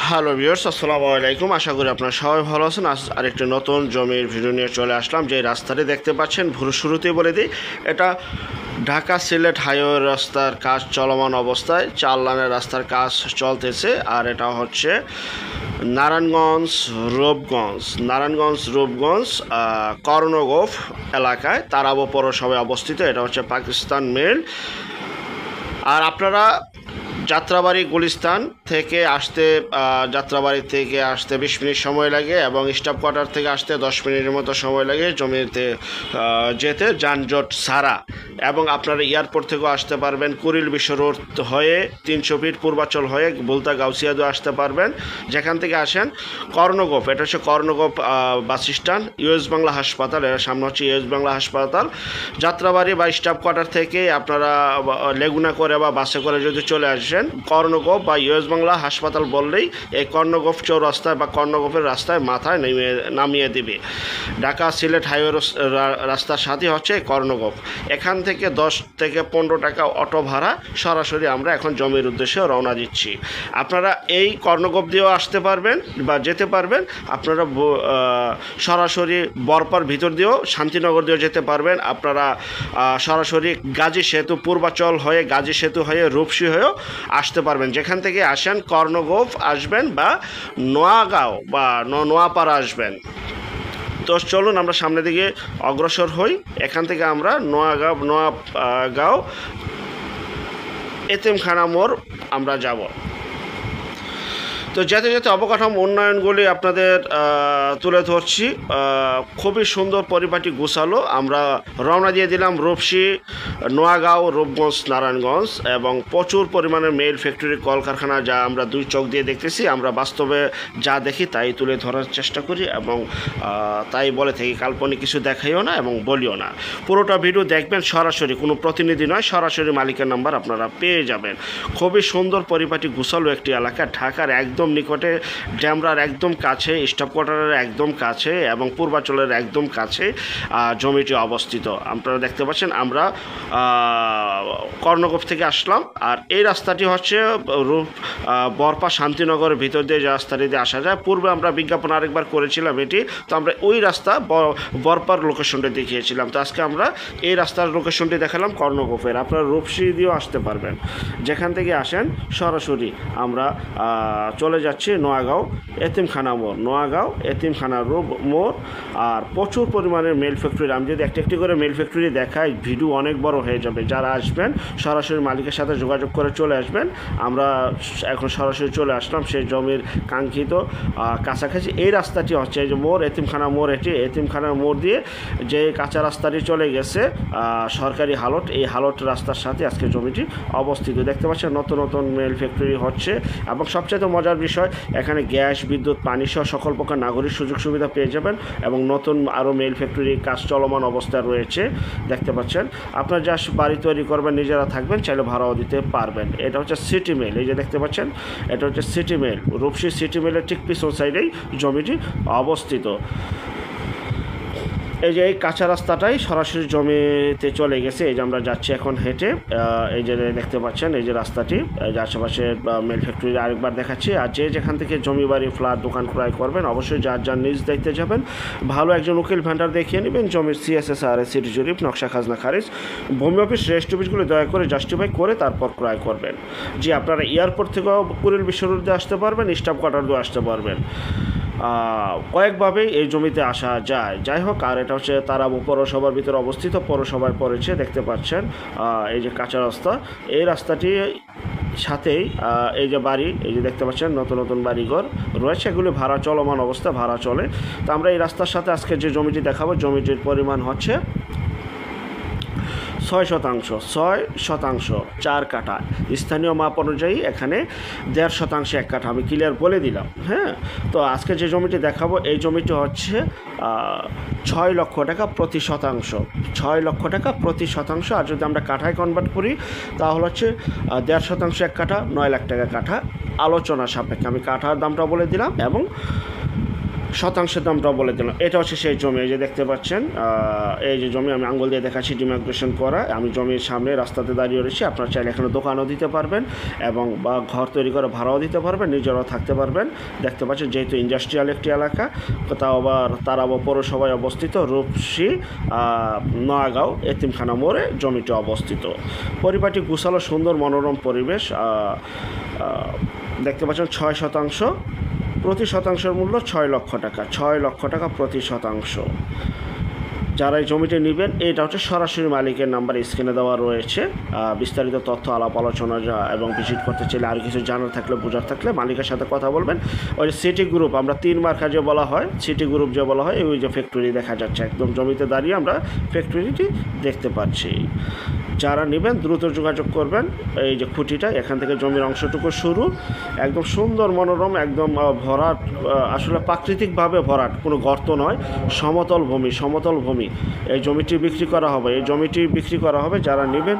Hello viewers, আসসালামু আলাইকুম। আশা করি আপনারা সবাই ভালো আছেন। আজ আরেকটি নতুন জমির ভিডিও নিয়ে চলে আসলাম। যে রাস্তাটি দেখতে পাচ্ছেন, শুরুতেই বলে দিই, এটা ঢাকা সিলেট হাইওয়ে রাস্তার কাজ চলমান অবস্থায়, 4 লাইনের রাস্তার কাজ চলতেছে। আর এটা হচ্ছে নারায়ণগঞ্জ কর্ণগোফ এলাকায় তারাবো পৌরসভায় অবস্থিত। এটা হচ্ছে পাকিস্তান মেল। আর আপনারা যাত্রাবাড়ি গুলিস্তান থেকে আসতে যাত্রাবাড়ি থেকে আসতে 20 মিনিট সময় লাগে এবং স্টাফ কোয়ার্টার থেকে আসতে 10 মিনিটের মতো সময় লাগে জমিতে যেতে, যানজট ছাড়া। এবং আপনারা এয়ারপোর্ট থেকেও আসতে পারবেন, কুড়িল বিশ্ব রোড হয়ে 300 ফিট পূর্বাচল হয়ে বুলতা গাউসিয়াদও আসতে পারবেন। যেখান থেকে আসেন কর্ণগোফ, এটা হচ্ছে কর্ণগোফ বাস স্ট্যান্ড, ইউএস বাংলা হাসপাতাল, এর সামনে হচ্ছে ইউএস বাংলা হাসপাতাল। যাত্রাবাড়ি বা স্টাফ কোয়ার্টার থেকে আপনারা লেগুনা করে বা বাসে করে যদি চলে আসেন কর্ণগোফ বা ইউএস বাংলা হাসপাতাল বললেই এই কর্ণগোফ চৌরাস্তায় বা কর্ণগোফের রাস্তায় মাথায় নামিয়ে দিবে। ঢাকা সিলেট হাইওয়ে রাস্তার সাথে হচ্ছে কর্ণগোফ। এখান থেকে 10 থেকে 15 টাকা অটো ভাড়া, সরাসরি আমরা এখন জমির উদ্দেশ্যে রওনা দিচ্ছি। আপনারা এই কর্ণগোফ দিয়েও আসতে পারবেন বা যেতে পারবেন। আপনারা সরাসরি বরপার ভিতর দিয়েও শান্তিনগর দিয়েও যেতে পারবেন। আপনারা সরাসরি গাজী সেতু পূর্বাচল হয়ে, গাজী সেতু হয়ে, রূপসী হয়েও আসতে পারবেন। যেখান থেকে আসেন কর্ণগোফ আসবেন বা নোয়াগাঁও বা নোয়াপাড়া আসবেন। তো চলুন আমরা সামনের দিকে অগ্রসর হই। এখান থেকে আমরা নোয়াগাঁও এতিমখানা মোড় আমরা যাব। তো যেতে যেতে অবকাঠামো উন্নয়নগুলি আপনাদের তুলে ধরছি। খুবই সুন্দর, পরিপাটি গোছালো। আমরা রওনা দিয়ে দিলাম রূপসী, নোয়াগাঁও, রূপগঞ্জ, নারায়ণগঞ্জ এবং প্রচুর পরিমাণে মেইল ফ্যাক্টরি, কলকারখানা, যা আমরা দুই চোখ দিয়ে দেখতেছি। আমরা বাস্তবে যা দেখি তাই তুলে ধরার চেষ্টা করি এবং তাই বলে থাকি, কাল্পনিক কিছু দেখাইও না এবং বলিও না। পুরোটা ভিডিও দেখবেন, সরাসরি কোনো প্রতিনিধি নয়, সরাসরি মালিকের নাম্বার আপনারা পেয়ে যাবেন। খুবই সুন্দর, পরিপাটি গোছালো একটি এলাকা, ঢাকার একদম নিকটে, ড্যামরার একদম কাছে, স্টাফ কোয়ার্টারের একদম কাছে এবং পূর্বাচলের একদম কাছে জমিটি অবস্থিত। আপনারা দেখতে পাচ্ছেন আমরা কর্ণগোফ থেকে আসলাম। আর এই রাস্তাটি হচ্ছে বরপা শান্তিনগরের ভিতর দিয়ে যে রাস্তাটি দিয়ে আসা যায়। পূর্বে আমরা বিজ্ঞাপন আরেকবার করেছিলাম এটি, তো আমরা ওই রাস্তা বরপার লোকেশনটি দেখিয়েছিলাম। তো আজকে আমরা এই রাস্তার লোকেশনটি দেখালাম কর্ণগোফের। আপনারা রূপসী দিয়েও আসতে পারবেন। যেখান থেকে আসেন সরাসরি আমরা চলে যাচ্ছি নোয়াগাঁও এতিমখানা মোড়। আর প্রচুর পরিমাণে মেল ফ্যাক্টরি, আমি যদি একটি করে মেল ফ্যাক্টরি দেখাই ভিডিও অনেক বড় হয়ে যাবে। যারা আসবেন সরাসরি মালিকের সাথে যোগাযোগ করে চলে আসবেন। আমরা এখন সরাসরি চলে আসলাম সেই জমির কাঙ্ক্ষিত কাছাকাছি। এই রাস্তাটি হচ্ছে এই যে মোড়, এতিমখানা মোড়। এটি এতিমখানার মোড় দিয়ে যে কাঁচা রাস্তাটি চলে গেছে সরকারি হালট, এই হালট রাস্তার সাথে আজকে জমিটি অবস্থিত। দেখতে পাচ্ছেন নতুন নতুন মেল ফ্যাক্টরি হচ্ছে এবং সবচেয়ে মজার বিষয়, এখানে গ্যাস, বিদ্যুৎ, পানি সহ সকল প্রকার নাগরিক সুযোগ সুবিধা পেয়ে যাবেন এবং নতুন আরও মেল ফ্যাক্টরি কাজ চলমান অবস্থায় রয়েছে। দেখতে পাচ্ছেন আপনারা যা বাড়ি তৈরি করবেন, নিজেরা থাকবেন, চাইলে ভাড়াও দিতে পারবেন। এটা হচ্ছে সিটি মেল, এই যে দেখতে পাচ্ছেন এটা হচ্ছে সিটি মেল, রূপসী সিটি মেলের ঠিক পিছন সাইডেই জমিটি অবস্থিত। এই যে এই কাঁচা রাস্তাটাই সরাসরি জমিতে চলে গেছে। এই যে আমরা যাচ্ছি এখন হেঁটে, এই যে দেখতে পাচ্ছেন এই যে রাস্তাটি, এই যে আশেপাশে মেল ফ্যাক্টরি আরেকবার দেখাচ্ছি। আর যেখান থেকে জমি, বাড়ি, ফ্ল্যাট, দোকান ক্রয় করবেন, অবশ্যই যার নিজ দায়িত্বে যাবেন। ভালো একজন উকিল ভেন্ডার দেখিয়ে নেবেন। জমির CSSR, সিটি জরিপ, নকশা, খাজনা খারিজ, ভূমি অফিস, রেজিস্ট্রি অফিসগুলো দয়া করে জাস্টিফাই করে তারপর ক্রয় করবেন। জি, আপনারা এয়ারপোর্ট থেকেও কুড়িল বিশ্ব রোড দিয়ে আসতে পারবেন, স্টাফ কোয়ার্টার দিয়ে আসতে পারবেন। কয়েকভাবেই এই জমিতে আসা যায়। যাই হোক, আর এটা হচ্ছে তারাবো পৌরসভার ভিতরে অবস্থিত, পৌরসভায় পড়েছে। দেখতে পাচ্ছেন এই যে কাঁচা রাস্তা, এই রাস্তাটি সাথেই এই যে বাড়ি, এই যে দেখতে পাচ্ছেন নতুন নতুন বাড়িঘর রয়েছে, এগুলি ভাড়া চলমান অবস্থা, ভাড়া চলে। তো আমরা এই রাস্তার সাথে আজকে যে জমিটি দেখাবো, জমিটির পরিমাণ হচ্ছে 6 শতাংশ 4 কাঠা। স্থানীয় মাপ অনুযায়ী এখানে 1.5 শতাংশ 1 কাঠা, আমি ক্লিয়ার বলে দিলাম। হ্যাঁ, তো আজকে যে জমিটি দেখাবো, এই জমিটি হচ্ছে 6 লক্ষ টাকা প্রতি শতাংশ, 6 লক্ষ টাকা প্রতি শতাংশ। আর যদি আমরা কাঠায় কনভার্ট করি তাহলে হচ্ছে 1.5 শতাংশ 1 কাঠা, 9 লাখ টাকা কাঠা। আলোচনা সাপেক্ষে আমি কাঠার দামটা বলে দিলাম এবং শতাংশের দামটা বলে দিলাম। এটা হচ্ছে সেই জমি, এই যে দেখতে পাচ্ছেন, এই যে জমি আমি আঙ্গুল দিয়ে দেখাচ্ছি ডিমার্কেশন করা। আমি জমির সামনে রাস্তাতে দাঁড়িয়ে রয়েছি। আপনারা চাইলে এখানে দোকানও দিতে পারবেন এবং বা ঘর তৈরি করে ভাড়াও দিতে পারবেন, নিজেরাও থাকতে পারবেন। দেখতে পাচ্ছেন যেহেতু ইন্ডাস্ট্রিয়াল একটি এলাকা, তাও আবার তারাবো পৌরসভায় অবস্থিত, রূপসী নয়াগাঁও এতিমখানা মোড়ে জমিটি অবস্থিত। পরিপাটি গুছালো সুন্দর মনোরম পরিবেশ। দেখতে পাচ্ছেন 6 শতাংশ, প্রতি শতাংশের মূল্য 6 লক্ষ টাকা, 6 লক্ষ টাকা প্রতি শতাংশ। যারা এই জমিটি নেবেন, এটা হচ্ছে সরাসরি মালিকের নাম্বার স্ক্রিনে দেওয়া রয়েছে। বিস্তারিত তথ্য আলাপ আলোচনা এবং ভিজিট করতে চাইলে আর কিছু জানার থাকলে বোঝার থাকলে মালিকের সাথে কথা বলবেন। ওই যে সিটি গ্রুপ, আমরা 3 মার্কা যে বলা হয়, সিটি গ্রুপ যে বলা হয়, ওই যে ফ্যাক্টরি দেখা যাচ্ছে একদম জমিতে দাঁড়িয়ে আমরা ফ্যাক্টরিটি দেখতে পাচ্ছি। যারা নেবেন দ্রুত যোগাযোগ করবেন। এই যে খুঁটিটা, এখান থেকে জমির অংশটুকু শুরু, একদম সুন্দর মনোরম, একদম ভরাট, আসলে প্রাকৃতিকভাবে ভরাট, কোনো গর্ত নয়, সমতল ভূমি, সমতল ভূমি। এই জমিটি বিক্রি করা হবে, এই জমিটি বিক্রি করা হবে। যারা নেবেন,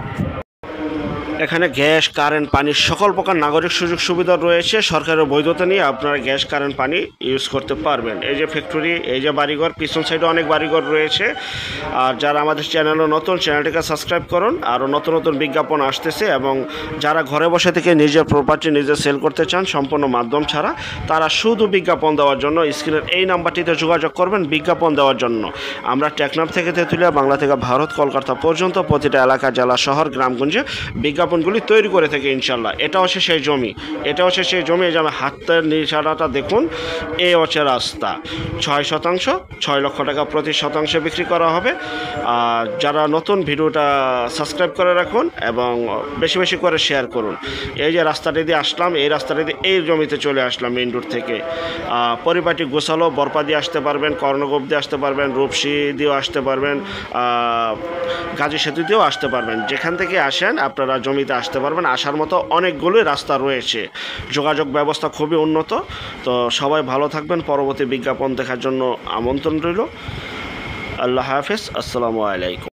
এখানে গ্যাস, কারেন্ট, পানির সকল প্রকার নাগরিক সুযোগ সুবিধা রয়েছে। সরকারের বৈধতা নিয়ে আপনারা গ্যাস, কারেন্ট, পানি ইউজ করতে পারবেন। এই যে ফ্যাক্টরি, এই যে বাড়িঘর, পিছন সাইডে অনেক বাড়িঘর রয়েছে। আর যারা আমাদের চ্যানেলে নতুন, চ্যানেলটিকে সাবস্ক্রাইব করুন। আরও নতুন নতুন বিজ্ঞাপন আসতেছে এবং যারা ঘরে বসে থেকে নিজের প্রপার্টি নিজে সেল করতে চান সম্পূর্ণ মাধ্যম ছাড়া, তারা শুধু বিজ্ঞাপন দেওয়ার জন্য স্ক্রিনের এই নাম্বারটিতে যোগাযোগ করবেন বিজ্ঞাপন দেওয়ার জন্য। আমরা টেকনাফ থেকে তেঁতুলিয়া, বাংলা থেকে ভারত, কলকাতা পর্যন্ত প্রতিটা এলাকা, জেলা, শহর, গ্রামগঞ্জে বিজ্ঞাপনগুলি তৈরি করে থাকে ইনশাল্লাহ। এটা হচ্ছে সেই জমি, এটা হচ্ছে সেই জমি। এই যে আমি হাতের নিশানাটা দেখুন, এই হচ্ছে রাস্তা। 6 শতাংশ, 6 লক্ষ টাকা প্রতি শতাংশে বিক্রি করা হবে। আর যারা নতুন, ভিডিওটা সাবস্ক্রাইব করে রাখুন এবং বেশি বেশি করে শেয়ার করুন। এই যে রাস্তাটি দিয়ে আসলাম, এই রাস্তাটি দিয়ে এই জমিতে চলে আসলাম মেইন রোড থেকে। পরিপাটি গোছালো, বরপা দিয়ে আসতে পারবেন, কর্ণগোপ দিয়ে আসতে পারবেন, রূপসী দিয়েও আসতে পারবেন, গাজী সেতু দিয়েও আসতে পারবেন। যেখান থেকে আসেন আপনারা জমিতে আসতে পারবেন। আসার মতো অনেকগুলোই রাস্তা রয়েছে, যোগাযোগ ব্যবস্থা খুবই উন্নত। তো সবাই ভালো থাকবেন। পরবর্তী বিজ্ঞাপন দেখার জন্য আমন্ত্রণ রইল। আল্লাহ হাফেজ, আসসালামু আলাইকুম।